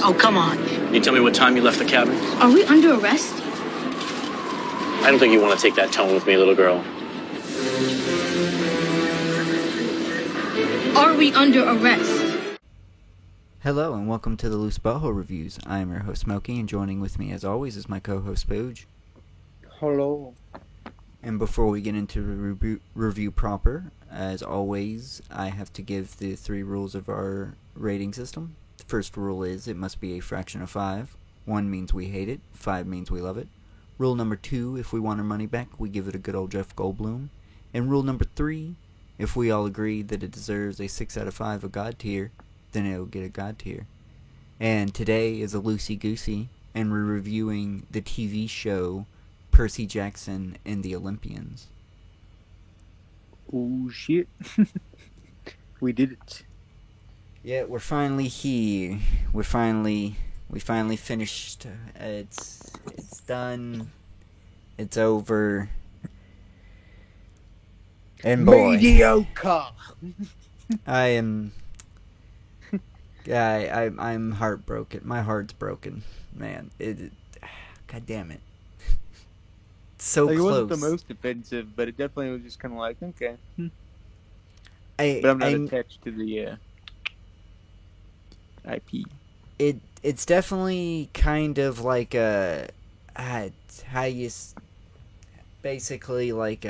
Oh, come on. Can you tell me what time you left the cabin? Are we under arrest? I don't think you want to take that tone with me, little girl. Are we under arrest? Hello and welcome to the Loose Boho Reviews. I am your host Smokey, and joining with me as always is my co-host Spooge. Hello. And before we get into the review proper, as always, I have to give the 3 rules of our rating system. The first rule is it must be a fraction of 5. 1 means we hate it, 5 means we love it. Rule number 2, if we want our money back, we give it a good old Jeff Goldblum. And rule number 3, if we all agree that it deserves a 6 out of 5 of God tier, then it'll get a God tier. And today is a loosey-goosey, and we're reviewing the TV show Percy Jackson and the Olympians. Oh shit. We did it. Yeah, we're finally here. We finally finished. It's done. It's over. And boy, mediocre. I'm heartbroken. My heart's broken, man. God damn it. So like, close. It wasn't the most offensive, but it definitely was just kind of like, okay. But I'm not attached to the IP. It's definitely kind of like basically like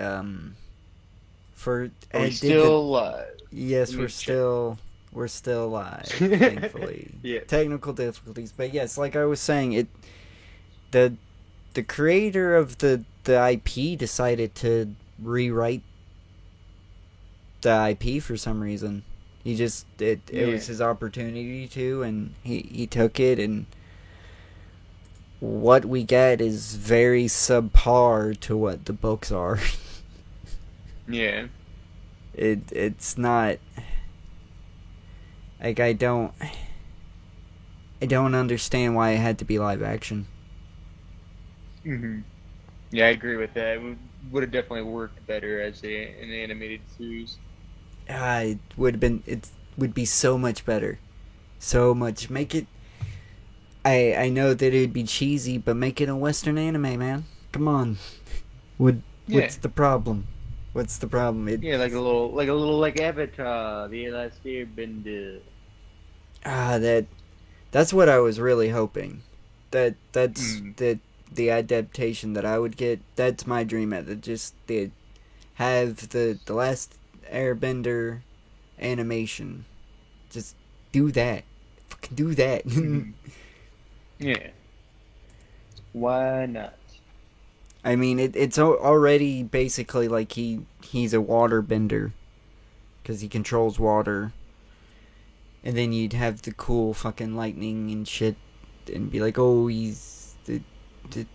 for Are we still alive? Yes, we're still alive, thankfully. Yeah. Technical difficulties, but yes, like I was saying, the creator of the IP decided to rewrite the IP for some reason. He just it was his opportunity to, and he took it, and what we get is very subpar to what the books are. Yeah. It's not like I don't understand why it had to be live action. Mhm. Yeah, I agree with that. It would have definitely worked better as an animated series. It would be so much better. So much. Make it. I know that it would be cheesy, but make it a Western anime, man. Come on. What's the problem? What's the problem? Like a little Avatar, The Last Airbender. That's what I was really hoping. That's the adaptation that I would get. That's my dream. They have the Last Airbender animation. Just do that. Fucking do that. Yeah. Why not? I mean, it's already basically like he's a water bender, because he controls water. And then you'd have the cool fucking lightning and shit, and be like, oh, he's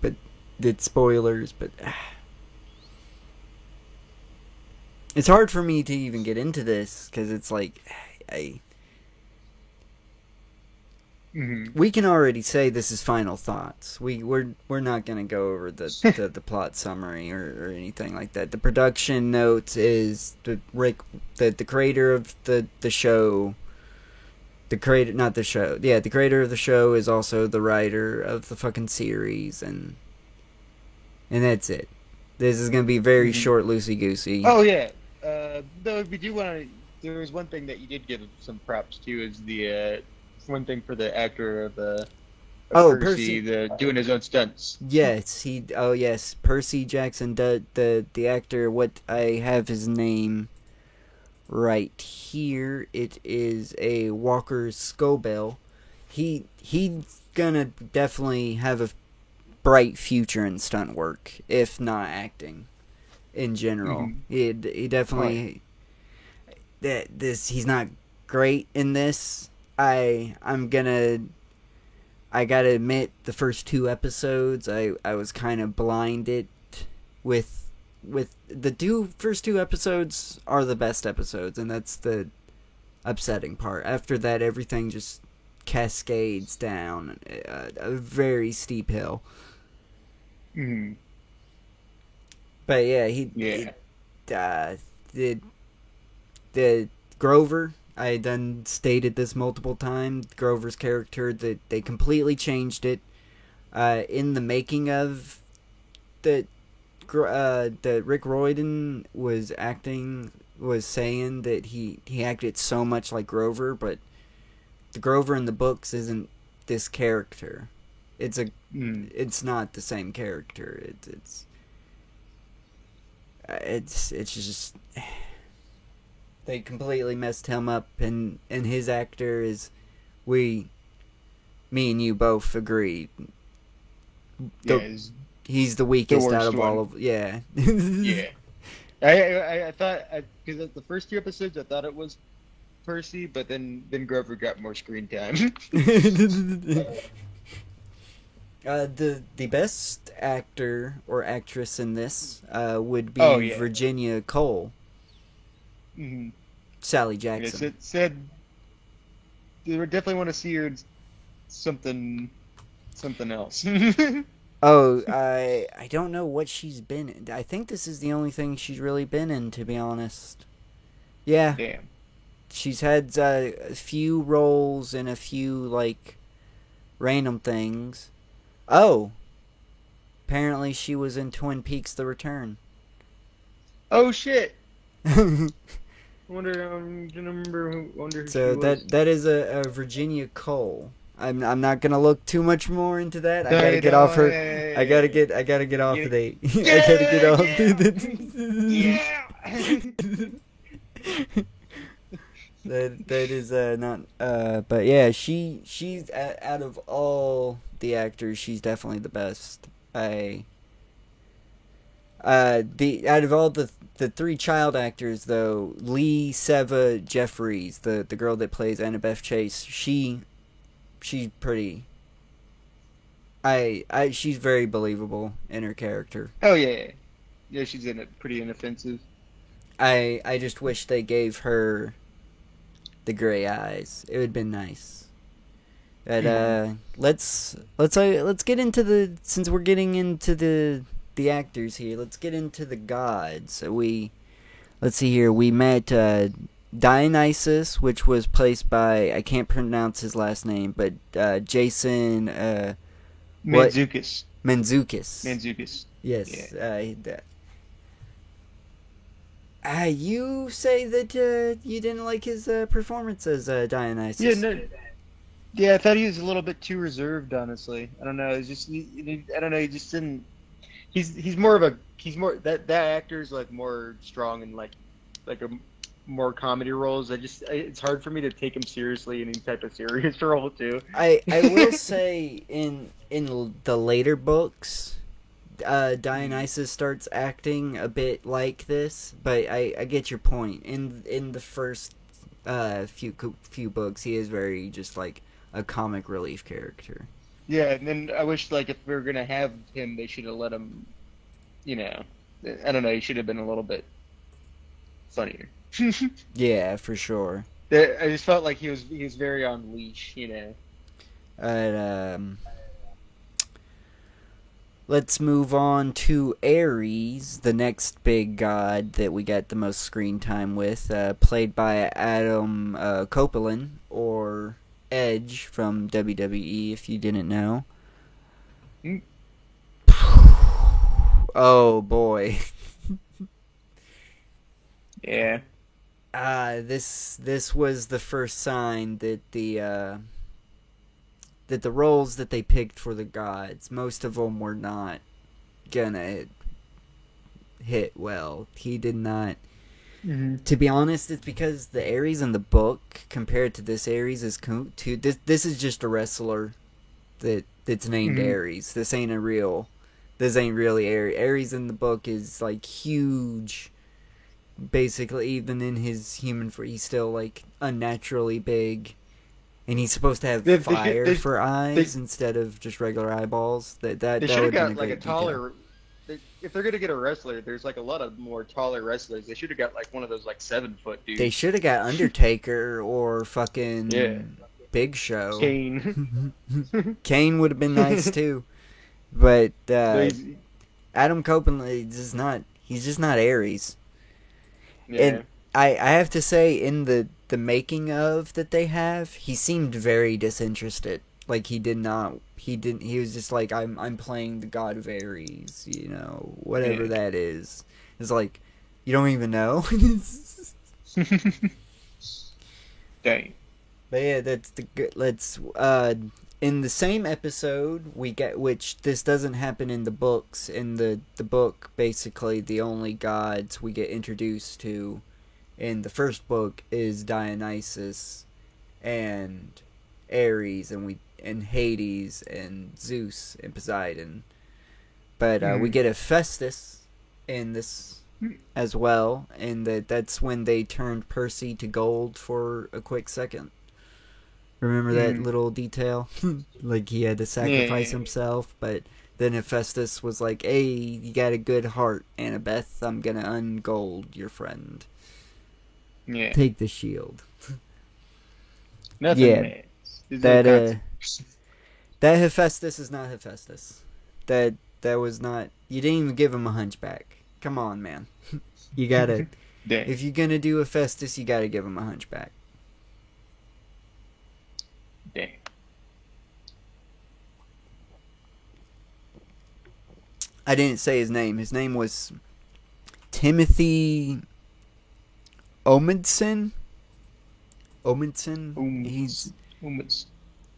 but it's spoilers, but it's hard for me to even get into this, because it's like we can already say this is final thoughts. We're not gonna go over the plot summary or anything like that. The production notes is the creator of the show. The creator of the show is also the writer of the fucking series, and that's it. This is gonna be very short, loosey-goosey. Oh yeah. Though if you do want to, there was one thing that you did give some props to, is the one thing for the actor of Percy, doing his own stunts. Yes, Percy Jackson, the actor. What I have his name right here. It is a Walker Scobell. He's gonna definitely have a bright future in stunt work, if not acting in general. He definitely he's not great in this. I gotta admit, the first 2 episodes I was kind of blinded with the first two episodes are the best episodes, and that's the upsetting part. After that, everything just cascades down a very steep hill. Mm. But yeah, the Grover, I done stated this multiple times. Grover's character, that they completely changed it. In the making of that Rick Royden was saying that he acted so much like Grover, but the Grover in the books isn't this character. It's not the same character. It's just they completely messed him up, and his actor is, me and you both agree. He's the weakest out of all of. Yeah. Yeah. I thought, because the first 2 episodes I thought it was Percy, but then Grover got more screen time. The best actor or actress in this would be Virginia Cole. Mm-hmm. Sally Jackson. Yes, it said they would definitely want to see her in something else. Oh, I don't know what she's been in. I think this is the only thing she's really been in, to be honest. Yeah. Damn. She's had a few roles and a few, like, random things. Oh! Apparently she was in Twin Peaks: The Return. Oh, shit! I'm gonna remember who so she was. that is a Virginia Cole. I'm not gonna look too much more into that. I gotta get off her. I gotta get off of the. I gotta get off. That is not. But yeah, she's out of all the actors, she's definitely the best. Out of all the 3 child actors, though, Lee Seva Jeffries, the girl that plays Annabeth Chase, she's pretty. She's very believable in her character. Oh yeah, she's pretty inoffensive. I just wish they gave her the gray eyes. It would have been nice. But let's get into since we're getting into the actors here. Let's get into the gods. So let's see here. We met Dionysus, which was placed by, I can't pronounce his last name, but Jason Mantzoukas. Mantzoukas. Yes. Yeah. You say that you didn't like his performance as Dionysus. Yeah, no. Yeah, I thought he was a little bit too reserved, honestly. I don't know. It's just I don't know. He just didn't. He's more that actor's like more strong in like a more comedy roles. It's hard for me to take him seriously in any type of serious role too. I will say in the later books, Dionysus starts acting a bit like this, but I get your point. In the first few books, he is very just like a comic relief character. Yeah, and then I wish, like, if we were gonna have him, they should have let him. I don't know. He should have been a little bit funnier. Yeah, for sure. I just felt like he was very on leash, Let's move on to Ares, the next big god that we got the most screen time with, played by Adam Copeland, or Edge from WWE, if you didn't know. Oh boy. Yeah. This was the first sign that the roles that they picked for the gods, most of them were not gonna hit well. He did not. Mm-hmm. To be honest, it's because the Ares in the book compared to this Ares is this is just a wrestler that's named Ares. This ain't really Ares. Ares in the book is like huge. Basically, even in his human form, he's still like unnaturally big, and he's supposed to have fire for eyes instead of just regular eyeballs. They should have got like a taller. If they're gonna get a wrestler, there's like a lot of more taller wrestlers. They should have got like one of those like 7-foot dudes. They should have got Undertaker or fucking Big Show. Kane. Kane would have been nice too, but Adam Copeland he's just not Ares. Yeah. And I have to say, in the the making of that they have, he seemed very disinterested. Like he was just like, I'm playing the God of Ares, whatever that is. It's like, you don't even know. Dang. But yeah, that's the good. In the same episode, we get, which this doesn't happen in the books. In the book, basically, the only gods we get introduced to in the first book is Dionysus and Ares, and Hades and Zeus and Poseidon. But we get Hephaestus in this as well, and that's when they turned Percy to gold for a quick second. Remember that little detail? Like he had to sacrifice himself, but then Hephaestus was like, hey, you got a good heart, Annabeth. I'm gonna ungold your friend. Yeah. Take the shield. Nothing. Yeah. That Hephaestus is not Hephaestus. That was not... You didn't even give him a hunchback. Come on, man. You gotta... If you're gonna do Hephaestus, you gotta give him a hunchback. Dang. I didn't say his name. His name was Timothy Omundson.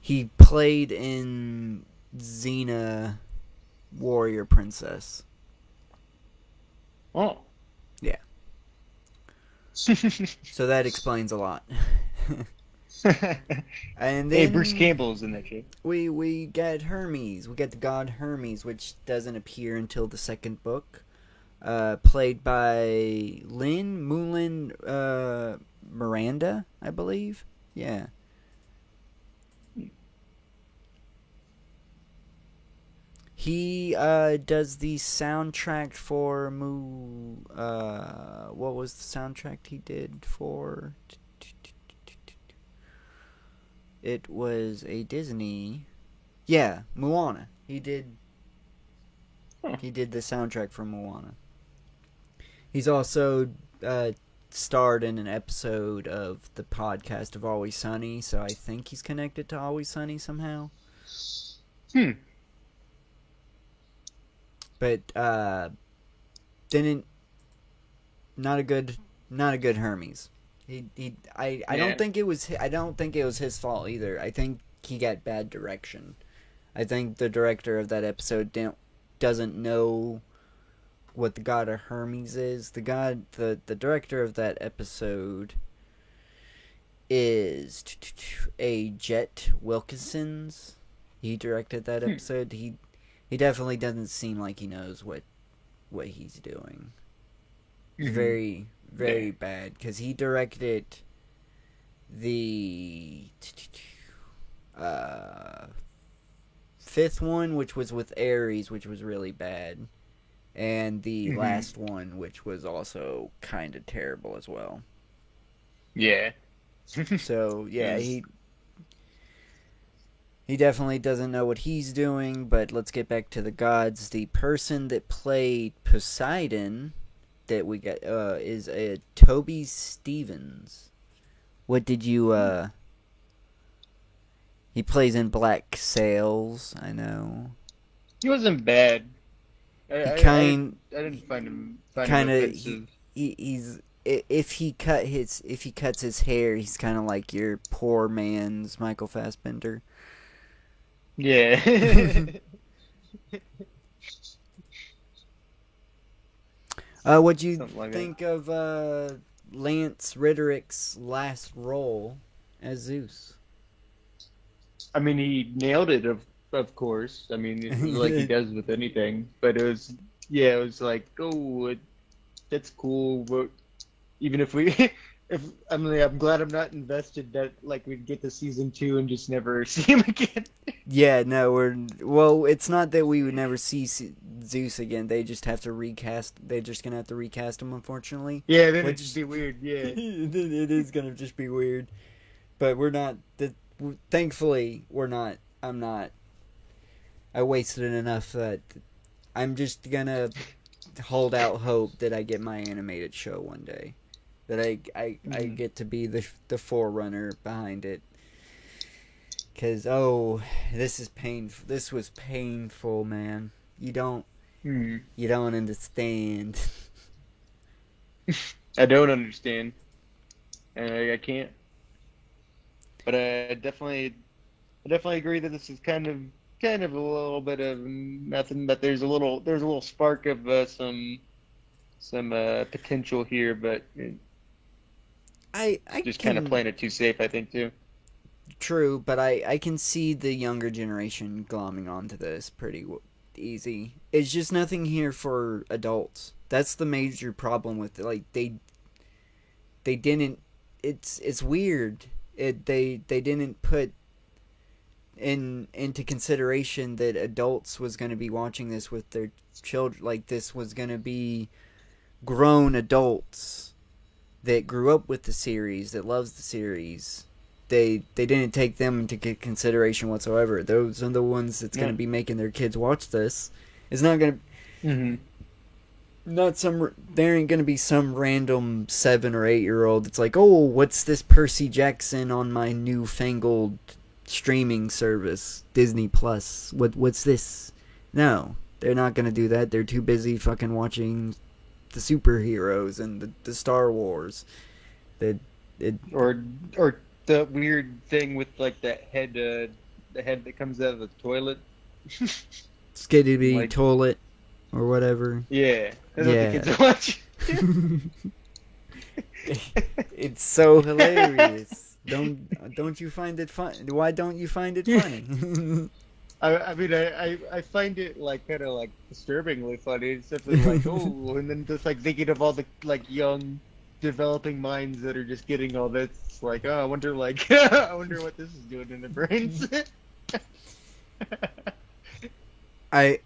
He played in Xena, Warrior Princess. Oh. Yeah. So that explains a lot. And then Bruce Campbell's in that shit. We get Hermes. We get the god Hermes, which doesn't appear until the second book. Played by Lin-Manuel Miranda, I believe. Yeah. He does the soundtrack for what was the soundtrack he did for? It was a Disney. Yeah, Moana. He did the soundtrack for Moana. He's also starred in an episode of the podcast of Always Sunny, so I think he's connected to Always Sunny somehow. But not a good Hermes. I don't think it was his fault either. I think he got bad direction. I think the director of that episode doesn't know what the god of Hermes is. The director of that episode is a Jet Wilkinson's. He directed that episode. He definitely doesn't seem like he knows what he's doing. Very, very bad, because he directed the fifth one, which was with Ares, which was really bad, and the last one, which was also kind of terrible as well. Yeah. So, yeah, he definitely doesn't know what he's doing, but let's get back to the gods. The person that played Poseidon that we got is Toby Stevens. What did you he plays in Black Sails, I know. He wasn't bad. I didn't find him offensive. He's if he cuts his hair, he's kind of like your poor man's Michael Fassbender. Yeah. What'd you think of Lance Reddick's last role as Zeus? I mean, he nailed it, of course. I mean, like he does with anything. But it was like, that's cool. But even if I'm glad I'm not invested that like we'd get to season 2 and just never see him again. Yeah, no, it's not that we would never see Zeus again. They just have to recast. They're just gonna have to recast him, unfortunately. Yeah, then it'd just be weird. Yeah, it is gonna just be weird. But we're not. Thankfully, we're not. I'm not. I wasted enough that I'm just gonna hold out hope that I get my animated show one day. that I get to be the forerunner behind it. Cause this is painful. This was painful, man. You don't understand. I don't understand, and I can't. But I definitely agree that this is kind of a little bit of nothing. But there's a little spark of some potential here, but I just kind of playing it too safe, I think, too. True, but I can see the younger generation glomming onto this pretty easy. It's just nothing here for adults. That's the major problem with it. Like they didn't. It's weird. They didn't put into consideration that adults was going to be watching this with their children. Like this was going to be grown adults that grew up with the series, that loves the series. They didn't take them into consideration whatsoever. Those are the ones that's going to be making their kids watch this. It's not going to... There ain't going to be some random 7 or 8 year old that's like, oh, what's this Percy Jackson on my newfangled streaming service, Disney Plus? What's this? No, they're not going to do that. They're too busy fucking watching the superheroes and the Star Wars. Or the weird thing with like the head that comes out of the toilet. Skiddy like, toilet or whatever. Yeah, that's what the kids are watching. It's so hilarious. Don't you find it fun? Why don't you find it funny? I mean, I find it like kind of like disturbingly funny. It's simply like, oh, and then just like thinking of all the like young developing minds that are just getting all this. It's like, oh, I wonder what this is doing in their brains. I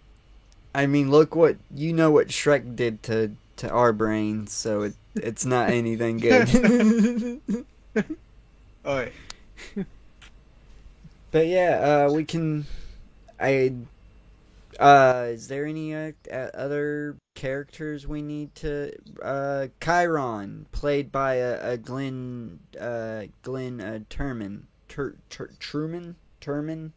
mean, look what Shrek did to our brains, so it's not anything good. Oh, yeah. But yeah, we can. Is there any other characters we need to? Chiron, played by Glenn Turman. Turman.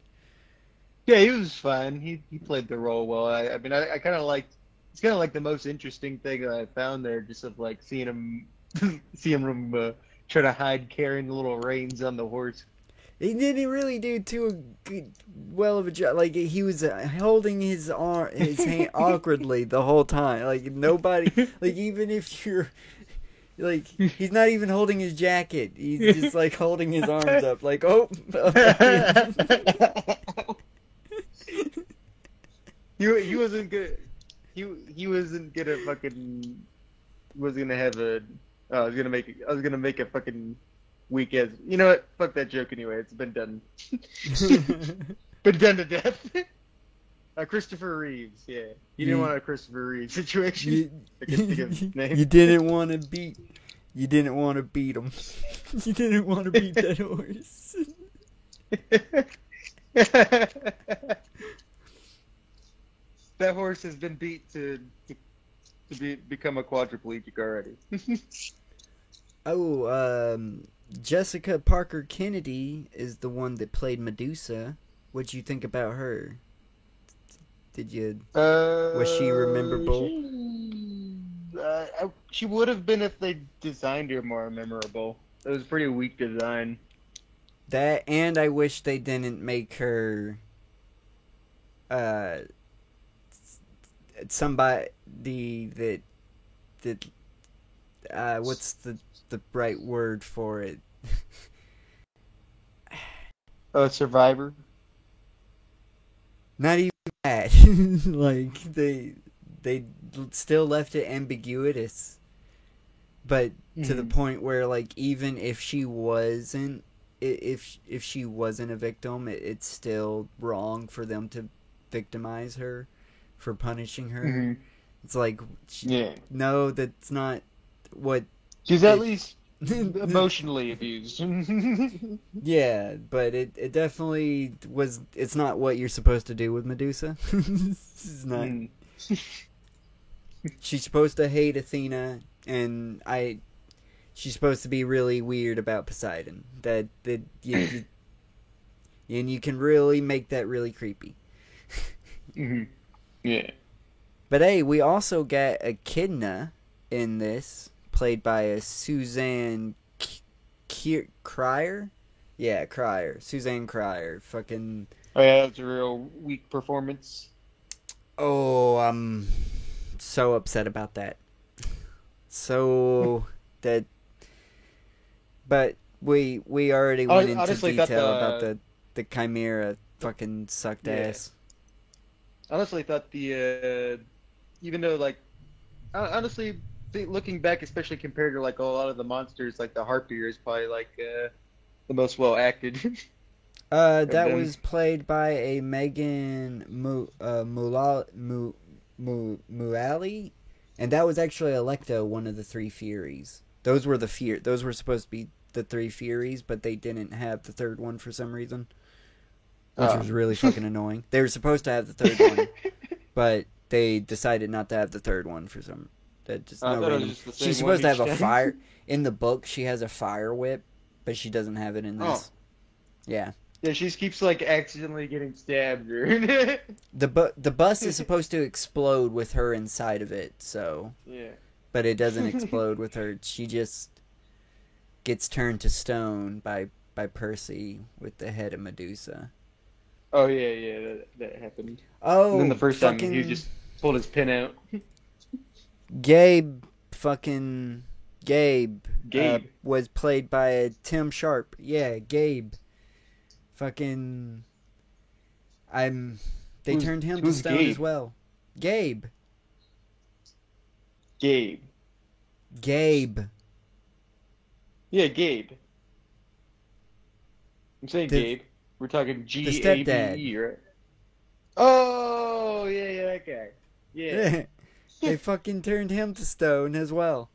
Yeah, he was fine. He played the role well. I mean, I kind of liked. It's kind of like the most interesting thing that I found there, just of like seeing him try to hide carrying the little reins on the horse. He didn't really do too well of a job. Like he was holding his hand awkwardly the whole time. Like nobody, like even if you're, like he's not even holding his jacket. He's just like holding his arms up, like oh. He wasn't good. He wasn't gonna fucking. Was gonna have a. I was gonna make a fucking weak ass. You know what? Fuck that joke anyway. It's been done. Been done to death. Christopher Reeves. Yeah, you didn't want a Christopher Reeves situation. I can't think of his name. You didn't want to beat him. You didn't want to beat that horse. That horse has been beat to become a quadriplegic already. Jessica Parker Kennedy is the one that played Medusa. What'd you think about her? Did you? Was she memorable? She would have been if they designed her more memorable. It was a pretty weak design. That, and I wish they didn't make her somebody that what's the right word for it? Survivor. Not even that. Like they still left it ambiguous, but to the point where like even if she wasn't a victim, it's still wrong for them to victimize her, for punishing her. Mm-hmm. It's like, no, that's not what. She's at least emotionally abused. Yeah, but it definitely was. It's not what you're supposed to do with Medusa. It's not. She's supposed to hate Athena, and she's supposed to be really weird about Poseidon. That and you can really make that really creepy. Mm-hmm. Yeah. But hey, we also get Echidna in this, played by a Suzanne Cryer. Yeah, Cryer. Suzanne Cryer. Fucking. Oh yeah, that's a real weak performance. Oh, I'm so upset about that. So that. But we already went into honestly, detail about the Chimera fucking sucked ass. Honestly, thought the even though like honestly looking back, especially compared to like a lot of the monsters, like the Harpier is probably like the most well acted. That was played by a Megan Mullally, and that was actually Alecto, one of the three Furies. Those were supposed to be the three Furies, but they didn't have the third one for some reason, which was really fucking annoying. They were supposed to have the third one, but they decided not to have the third one for some. She's supposed to have a fire in the book. She has a fire whip, but she doesn't have it in this. Yeah. Yeah, she just keeps like accidentally getting stabbed. Or... the bus is supposed to explode with her inside of it, so. Yeah. But it doesn't explode with her. She just gets turned to stone by Percy with the head of Medusa. Oh yeah, that happened. Oh, and then the first time he just pulled his pin out. Gabe was played by Tim Sharp. Yeah, Gabe. Fucking. They turned him to stone as well. Gabe. Yeah, Gabe. I'm saying Gabe. We're talking Gabe, right? Oh, yeah, that guy. Yeah. They fucking turned him to stone as well.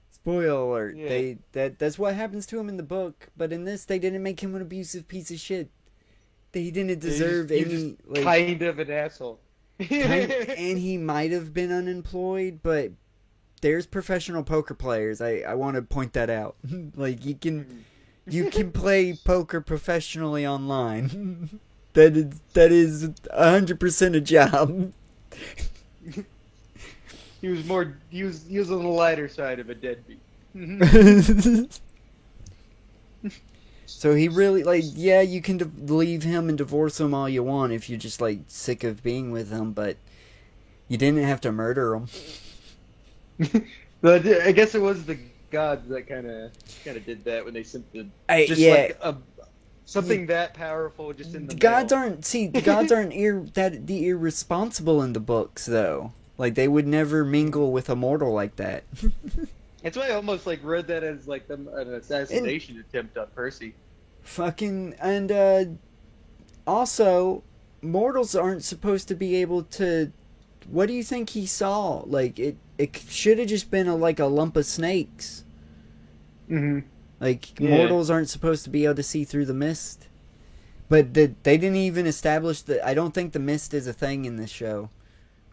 Spoiler alert. Yeah. That's what happens to him in the book, but in this they didn't make him an abusive piece of shit. He didn't deserve any like kind of an asshole. And he might have been unemployed, but there's professional poker players. I want to point that out. Like you can play poker professionally online. That is 100% a job. He was on the lighter side of a deadbeat. So he really you can leave him and divorce him all you want if you're just like sick of being with him, but you didn't have to murder him. But I guess it was the gods that kind of did that when they sent something that powerful just in the gods aren't the irresponsible in the books though. Like they would never mingle with a mortal like that. That's why I almost like read that as like an assassination attempt on Percy. Fucking also mortals aren't supposed to be able to. What do you think he saw? Like it should have just been a lump of snakes. Mm-hmm. Like mortals aren't supposed to be able to see through the mist. But they didn't even establish that. I don't think the mist is a thing in this show,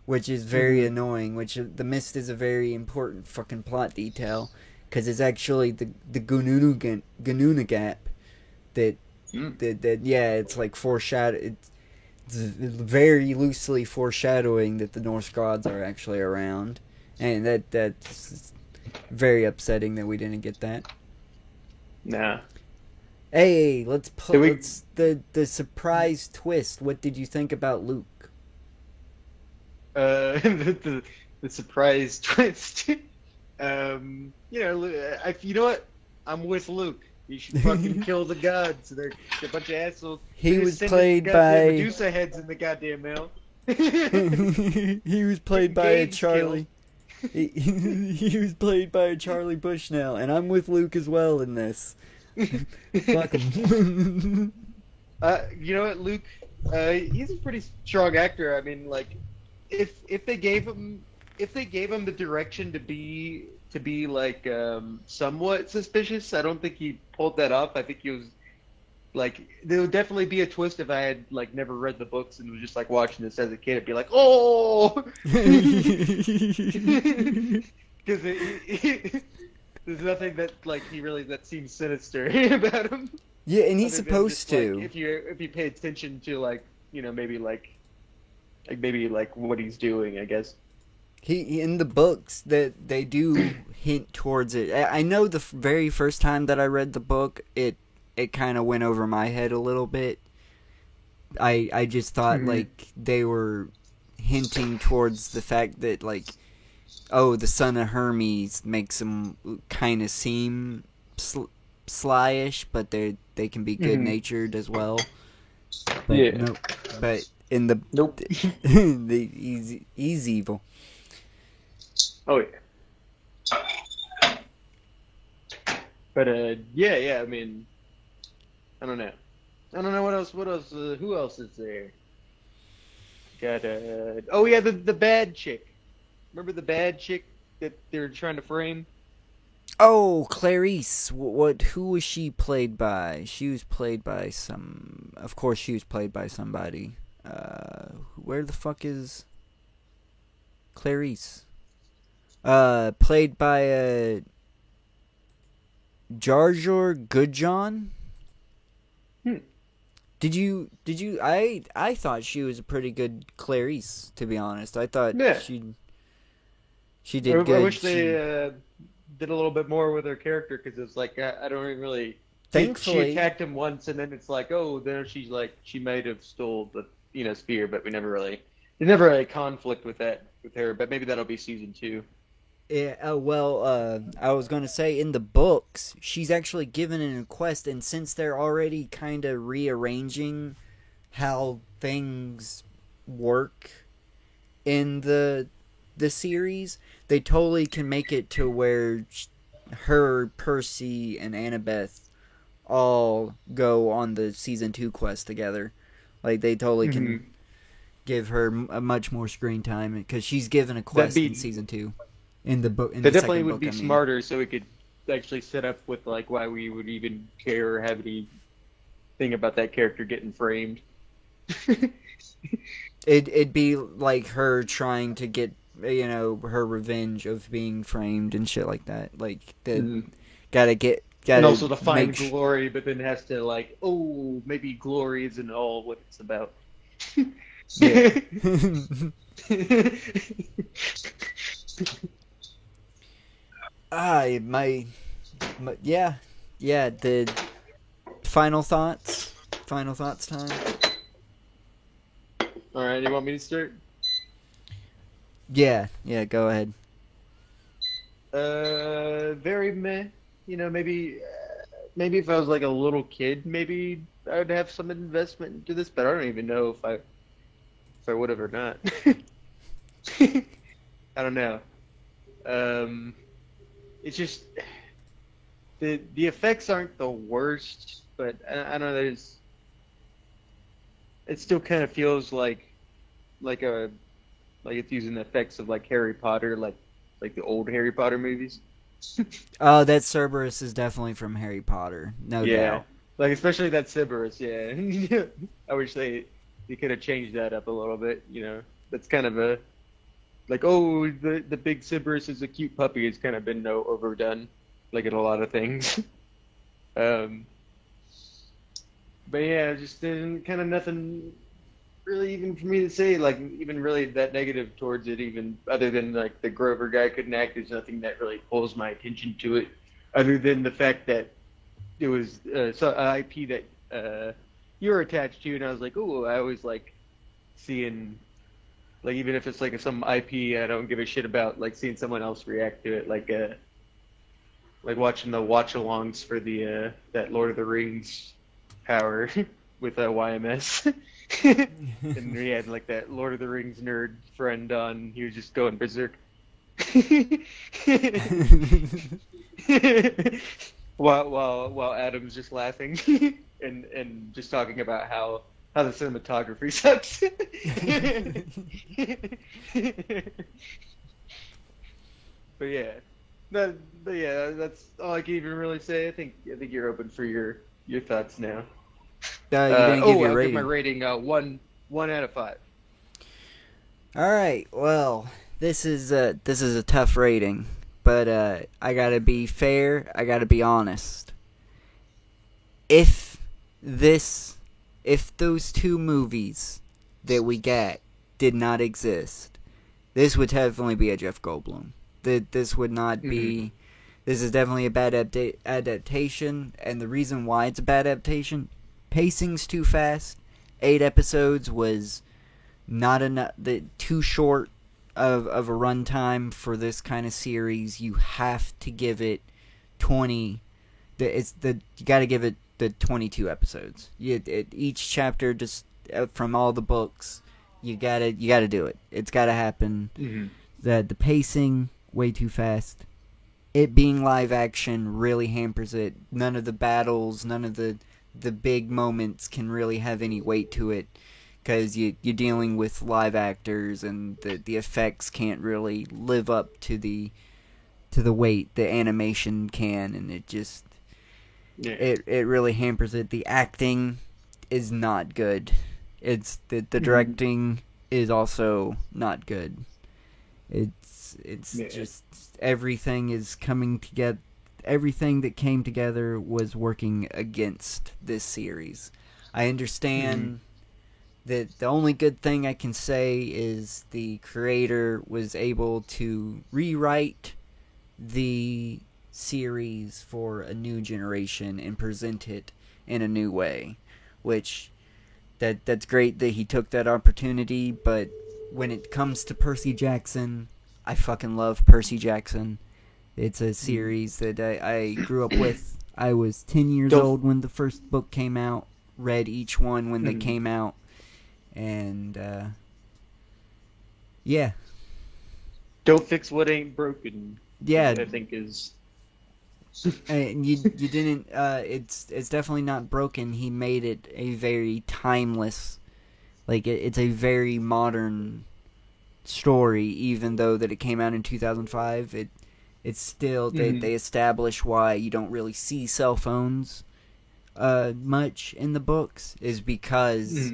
which is very annoying. Which the mist is a very important fucking plot detail because it's actually the Gununa Gap that it's like foreshadowed. It's very loosely foreshadowing that the Norse gods are actually around, and that's very upsetting that we didn't get that. Nah. Hey, let's the surprise twist. What did you think about Luke? The surprise twist. You know what? I'm with Luke. You should fucking kill the gods. They're a bunch of assholes. He was played by Medusa heads in the goddamn mail. He was played by a Charlie. He was played by a Charlie Bushnell, and I'm with Luke as well in this. Fuck him. You know what, Luke? He's a pretty strong actor. I mean, like, if they gave him the direction to be like somewhat suspicious, I don't think he pulled that off. I think he was like, there would definitely be a twist if I had like never read the books and was just like watching this as a kid. I'd be like, oh, because There's nothing that like that seems sinister about him. Yeah, and he's Other than supposed just, to. Like, if you pay attention to maybe what he's doing, I guess. He in the books that they do hint towards it. I know the very first time that I read the book, it kind of went over my head a little bit. I just thought like they were hinting towards the fact that like, oh, the son of Hermes makes him kind of seem slyish, but they can be good natured as well. But Yeah. Nope. But in the Nope. he's evil. Oh yeah. But yeah. I mean, I don't know what else. Who else is there? Got oh yeah, the bad chick. Remember the bad chick that they were trying to frame? Oh, Clarice. Who was she played by? She was played by some. Of course, she was played by somebody. Where the fuck is Clarice? Played by Jar Jar Goodjohn. Did you? I thought she was a pretty good Clarice, to be honest. I thought she did good. I wish they did a little bit more with her character, because it's like I don't even really. Thankfully, she attacked him once, and then it's like, oh, then she's like she might have stole the spear, but there's never really a conflict with her. But maybe that'll be season 2. Yeah, I was going to say, in the books, she's actually given an quest, and since they're already kind of rearranging how things work in the series, they totally can make it to where her, Percy, and Annabeth all go on the season 2 quest together. Like, they totally can give her a much more screen time, because she's given a quest in season 2. In the book, that definitely would be smarter, so we could actually set up with like why we would even care or have any thing about that character getting framed. It'd be like her trying to get her revenge of being framed and shit like that. Like gotta and also to find glory, but then has to like, oh, maybe glory isn't all what it's about. Yeah. The final thoughts time. All right, you want me to start? Yeah, go ahead. Very meh. Maybe if I was like a little kid, maybe I would have some investment into this, but I don't even know if I would have or not. I don't know. It's just the effects aren't the worst, but I don't know. It still kind of feels like it's using the effects of like Harry Potter, like the old Harry Potter movies. Oh, that Cerberus is definitely from Harry Potter, no doubt. Like especially that Cerberus. Yeah, I wish they could have changed that up a little bit. That's kind of a. Like, oh, the big Cerberus is a cute puppy. It's kind of been overdone, like in a lot of things. But yeah, just kind of nothing really even for me to say, like even really that negative towards it, even other than like the Grover guy couldn't act. There's nothing that really pulls my attention to it, other than the fact that it was an IP that you're attached to, and I was like, oh, I always like seeing. Like even if it's like some IP I don't give a shit about, like seeing someone else react to it, like watching the watch-alongs for the that Lord of the Rings power with YMS, and we had like that Lord of the Rings nerd friend on. He was just going berserk, while Adam's just laughing and just talking about how the cinematography sucks. But yeah, that's all I can even really say. I think you're open for your thoughts now. You didn't give your I'll rating. give my rating 1 out of 5. All right, well, this is a tough rating, but I gotta be fair. I gotta be honest. If those two movies that we got did not exist, this would definitely be a Jeff Goldblum. This would not be. This is definitely a bad adaptation, and the reason why it's a bad adaptation, pacing's too fast. 8 episodes was not enough. Too short of a runtime for this kind of series. You have to give it 20. You got to give it the 22 episodes. Each chapter, just from all the books, you gotta do it. It's gotta happen. The pacing way too fast. It being live action really hampers it. None of the battles, none of the big moments can really have any weight to it, because you're dealing with live actors, and the effects can't really live up to the weight the animation can, and it just it really hampers it. The acting is not good. It's the directing is also not good. It's just everything is coming together. Everything that came together was working against this series. I understand that the only good thing I can say is the creator was able to rewrite the series for a new generation and present it in a new way, which that's great that he took that opportunity. But when it comes to Percy Jackson, I fucking love Percy Jackson. It's a series that I grew up with. I was 10 years old when the first book came out, read each one when they came out, and yeah. Don't fix what ain't broken. Yeah, I think is. And you didn't. It's definitely not broken. He made it a very timeless, it's a very modern story. Even though that it came out in 2005, it's still they establish why you don't really see cell phones much in the books, is because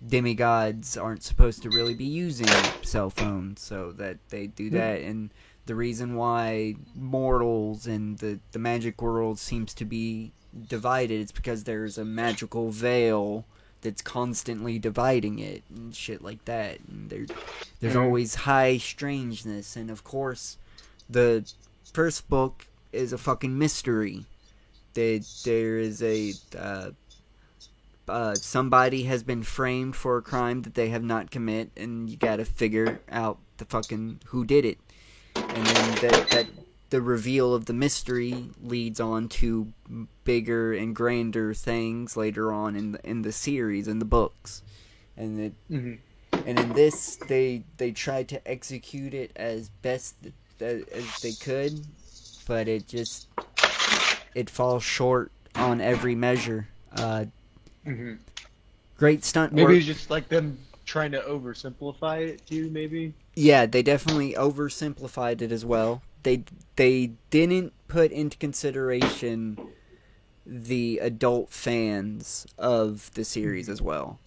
demigods aren't supposed to really be using cell phones, so that they do that. And the reason why mortals and the magic world seems to be divided is because there's a magical veil that's constantly dividing it and shit like that. And there's always high strangeness, and of course the first book is a fucking mystery. There is a somebody has been framed for a crime that they have not commit, and you gotta figure out the fucking who did it. And then the reveal of the mystery leads on to bigger and grander things later on in the series, in the books. And and in this, they tried to execute it as best as they could, but it falls short on every measure. Great stunt work. Maybe it's just like them trying to oversimplify it too, maybe? Yeah, they definitely oversimplified it as well. They didn't put into consideration the adult fans of the series as well.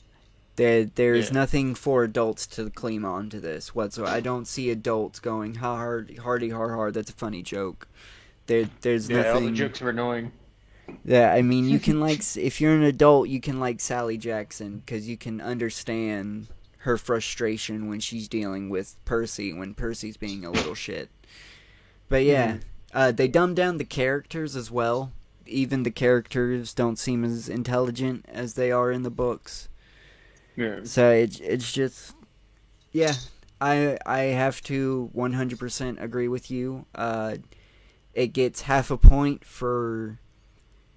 There's nothing for adults to cling on to this whatsoever. I don't see adults going, hardy, hard, that's a funny joke. There's nothing. All the jokes are annoying. Yeah, I mean, you can if you're an adult, you can like Sally Jackson, because you can understand her frustration when she's dealing with Percy, when Percy's being a little shit. But yeah, they dumbed down the characters as well. Even the characters don't seem as intelligent as they are in the books. Yeah. So it's just, yeah, I have to 100% agree with you. It gets half a point for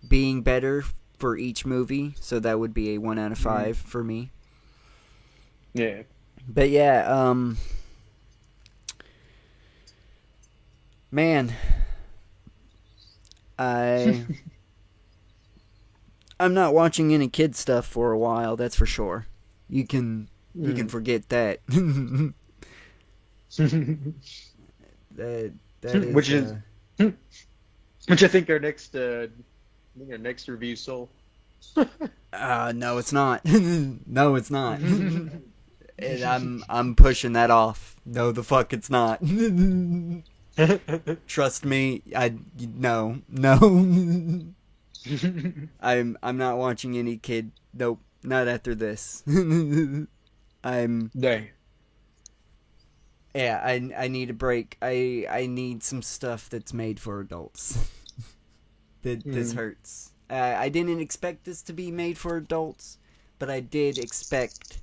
being better for each movie, so that would be a 1 out of 5 for me. Yeah. But yeah, man, I'm not watching any kid stuff for a while, that's for sure. You can forget that. that is, which I think our next review, Soul. No, it's not. No, it's not. And I'm pushing that off. No, the fuck, it's not. Trust me, no. I'm not watching any kid. Nope, not after this. I'm Dang. Yeah, I need a break. I need some stuff that's made for adults. This hurts. I didn't expect this to be made for adults, but I did expect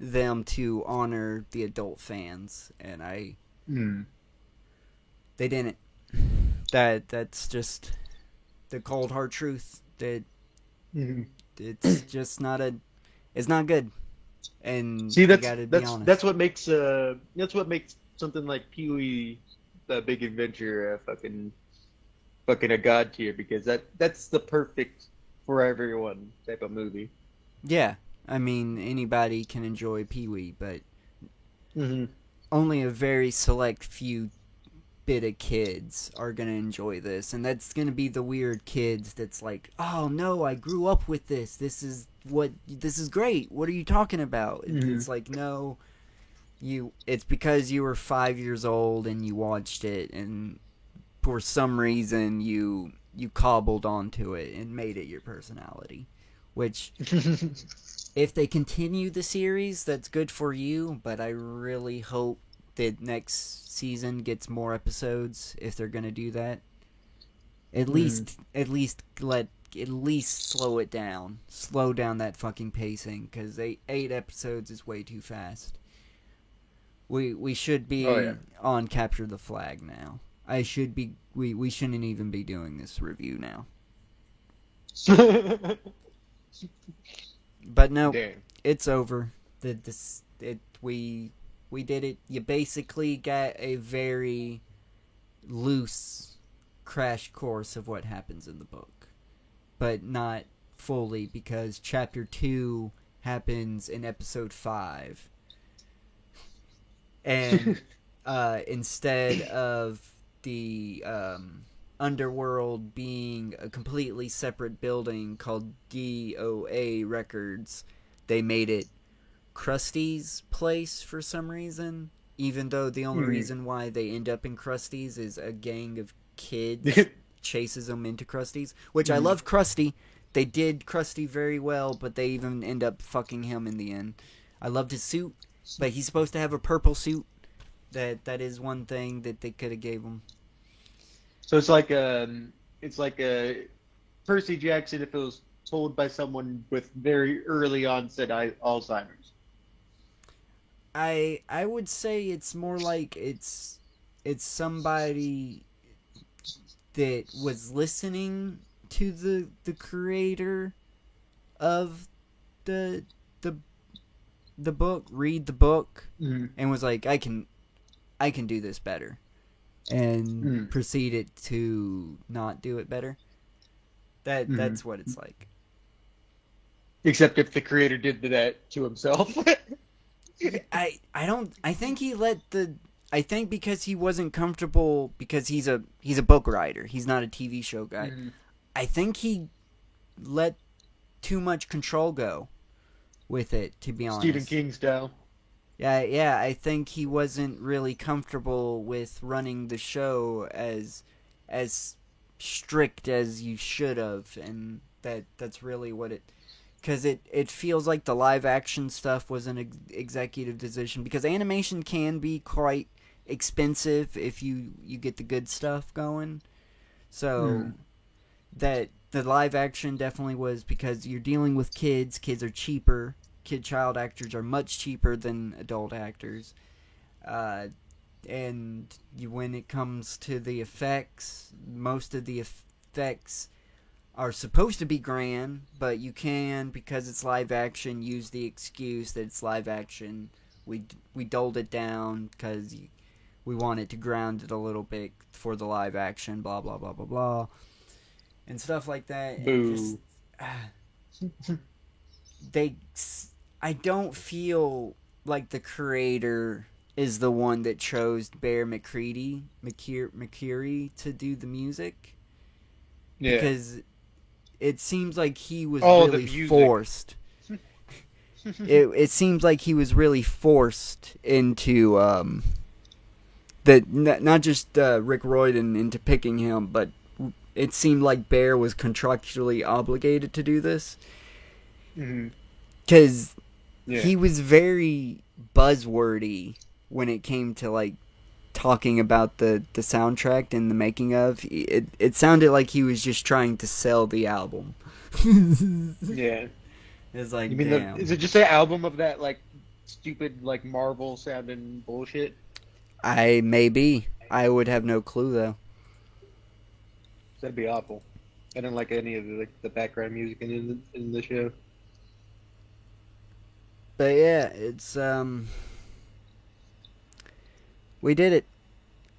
them to honor the adult fans, and they didn't. That's just the cold hard truth. That it's just not it's not good. And see, you gotta be honest. that's what makes something like Pee-wee, The Big Adventure, fucking a god tier, because that's the perfect for everyone type of movie. Yeah, I mean anybody can enjoy Pee-wee, but only a very select few bit of kids are gonna enjoy this, and that's gonna be the weird kids that's like, oh no, I grew up with this. This is great. What are you talking about? It's like, no, it's because you were 5 years old and you watched it, and for some reason you cobbled onto it and made it your personality. Which, if they continue the series, that's good for you, but I really hope that next season gets more episodes if they're gonna do that. At least slow it down. Slow down that fucking pacing, because 8 episodes is way too fast. We should be on Capture the Flag now. We shouldn't even be doing this review now. But no, it's over. We did it. You basically got a very loose crash course of what happens in the book, but not fully, because chapter 2 happens in episode 5, and instead of the underworld being a completely separate building called DOA Records, they made it Krusty's place for some reason, even though the only reason why they end up in Krusty's is a gang of kids chases them into Krusty's, which I love Krusty. They did Krusty very well, but they even end up fucking him in the end. I loved his suit, but he's supposed to have a purple suit. That is one thing that they could have gave him. So it's like Percy Jackson if it was told by someone with very early onset Alzheimer's. I would say it's more like it's somebody that was listening to the creator of the book, read the book, and was like, I can do this better, and proceeded to not do it better. That's what it's like. Except if the creator did that to himself. I think because he wasn't comfortable, because he's a book writer, he's not a TV show guy. I think he let too much control go with it, to be honest. Stephen King style. Yeah, I think he wasn't really comfortable with running the show as strict as you should have, and that's really what it... Because it feels like the live action stuff was an executive decision, because animation can be quite expensive if you get the good stuff going. So that the live action definitely was, because you're dealing with kids. Kids are cheaper. Child actors are much cheaper than adult actors. And when it comes to the effects, most of the effects are supposed to be grand, but you can, because it's live action, use the excuse that it's live action. We dulled it down because we wanted to ground it a little bit for the live action, blah blah blah blah blah, and stuff like that. Boo. I don't feel like the creator is the one that chose Bear McCreary to do the music. Yeah. Because it seems like he was really forced. it seems like he was really forced into that not just Rick Royden into picking him, but it seemed like Bear was contractually obligated to do this. Because he was very buzzwordy when it came to, like, talking about the soundtrack and the making of. It sounded like he was just trying to sell the album. Yeah. It's like, You mean damn. is it just an album of that, like, stupid, like, Marvel sounding bullshit? Maybe. I would have no clue, though. That'd be awful. I don't like any of the background music in the show. But yeah, it's we did it.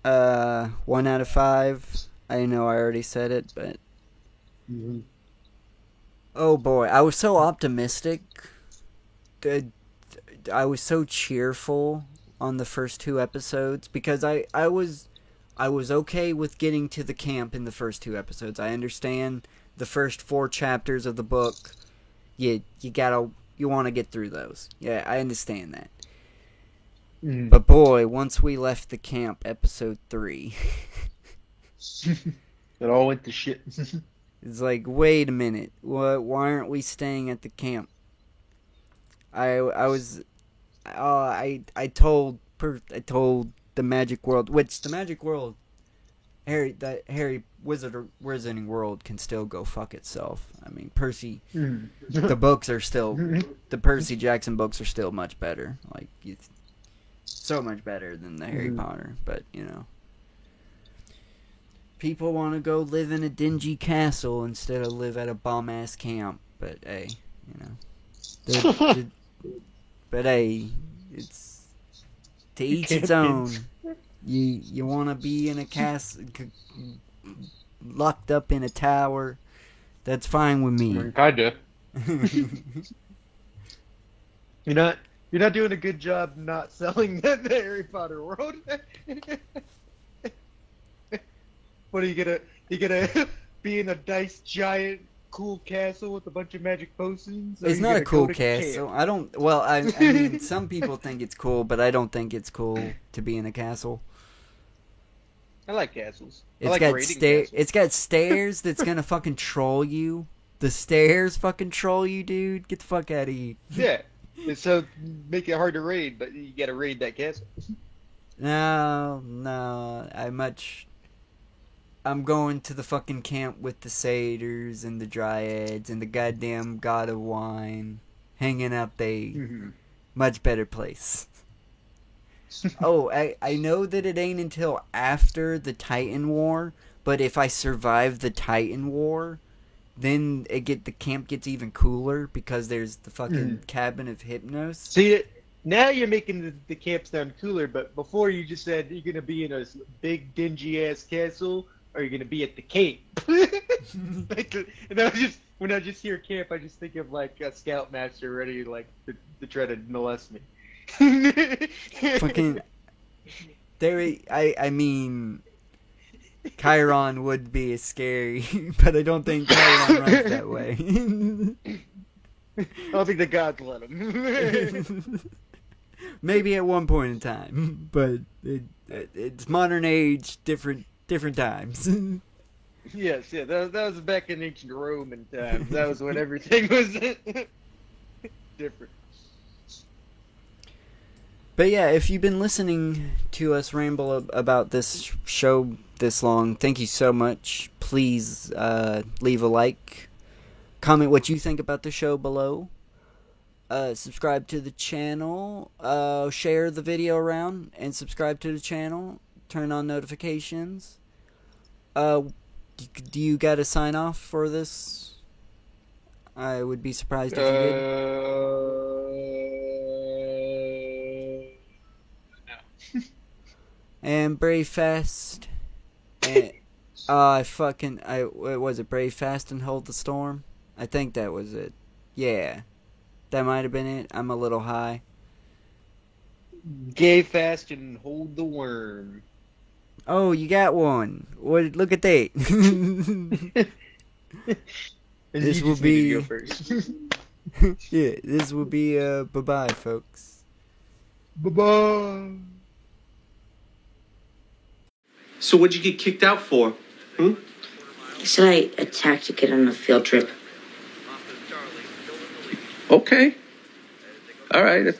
1 out of 5. I know I already said it, but oh boy, I was so optimistic. I was so cheerful on the first 2 episodes because I was okay with getting to the camp in the first 2 episodes. I understand the first 4 chapters of the book. You want to get through those. Yeah, I understand that. But boy, once we left the camp, episode 3, it all went to shit. it's like, wait a minute, why aren't we staying at the camp? I told the Magic World, which the Magic World, Harry Wizarding World can still go fuck itself. I mean, Percy, the books are still, the Percy Jackson books are still much better. Like, so much better than the Harry Potter. But, you know, people want to go live in a dingy castle instead of live at a bomb-ass camp. But, hey, you know, but hey, it's to each its own. You want to be in a castle, locked up in a tower, that's fine with me. Kinda. You're not doing a good job not selling the Harry Potter world. What are you gonna be in a nice giant cool castle with a bunch of magic potions? It's not a cool castle. I don't. Well, I mean, some people think it's cool, but I don't think it's cool to be in a castle. I like castles. It's got stairs that's gonna fucking troll you. The stairs fucking troll you, dude. Get the fuck out of here. Yeah. And so make it hard to raid, but you gotta raid that castle. No. I'm going to the fucking camp with the satyrs and the dryads and the goddamn god of wine, hanging out much better place. Oh, I know that it ain't until after the Titan War, but if I survive the Titan War, then the camp gets even cooler because there's the fucking cabin of Hypnos. See, now you're making the camp sound cooler, but before you just said you're gonna be in a big dingy ass castle, or you're gonna be at the cape. And when I just hear camp, I just think of like a scoutmaster ready like to try to molest me. Fucking I mean, Chiron would be scary, but I don't think Chiron runs that way. I don't think the gods let him. Maybe at one point in time, but it's modern age, different times. Yes, yeah, that was back in ancient Roman times. That was when everything was different. But yeah, if you've been listening to us ramble about this show this long, thank you so much. Please leave a like, comment what you think about the show below, subscribe to the channel, share the video around, and subscribe to the channel, turn on notifications. Do you got to sign off for this? I would be surprised if you did. And Brave Fast, and was it Brave Fast and Hold the Storm? I think that was it. Yeah, that might have been it. I'm a little high. Gay fast and hold the worm. Oh, you got one. What? Look at that. This will be. Yeah, this will be. Bye bye, folks. Bye bye. So what'd you get kicked out for? He said I attacked a kid on a field trip. Okay. All right.